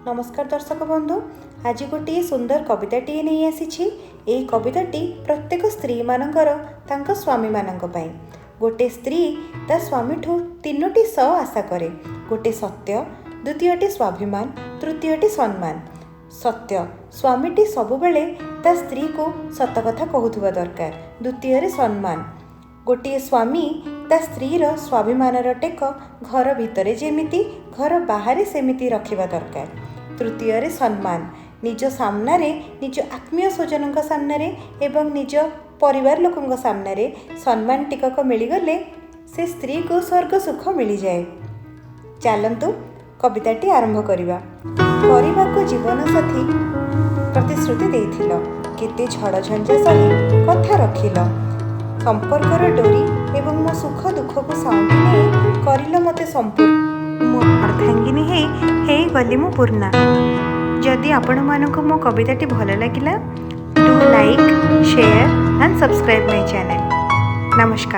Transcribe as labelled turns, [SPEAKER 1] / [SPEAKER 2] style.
[SPEAKER 1] नमस्कार दर्शक बंधु, आज गोटे सुंदर कविताटी नहीं आसी। यही कविताटी प्रत्येक स्त्री मानकर तांको स्वामी मानक पई। गोटे स्त्री ता स्वामी ठू तीनोटी स आशा करे। गोटे सत्य, द्वितीयटी स्वाभिमान, तृतीयटी सम्मान। सत्य, स्वामीटी सबुबेले ता स्त्री को सत कथा कहूथुबा दरकार। द्वितीय सम्मान, गोटे स्वामी ता स्त्रीर स्वाभिमानर टेक घर भितरे जेमिति घर बाहर सेमिति रखिबा दरकार। तृतीय सम्मान, निज सामने निज आत्मीय स्वजन सामने एवं निज परिवार लोकों सामने सम्मान टिकक मिलगले से स्त्री को स्वर्ग सुख मिल जाए। चलतु कविताटी आरंभ करिबा। को जीवन साथी प्रतिश्रुति देथिल, केते झड़ झंझा सही कथा रखिल। संपर्कर डोरी एवं मो सुख दुख को साउंटी नहीं करिल मते संपूर्ण। मो अर्धांगिनी हे गली मो पूर्णा। जदि आपण मानक मो कविताटी भल लागिला, do like, share and subscribe my channel. नमस्कार।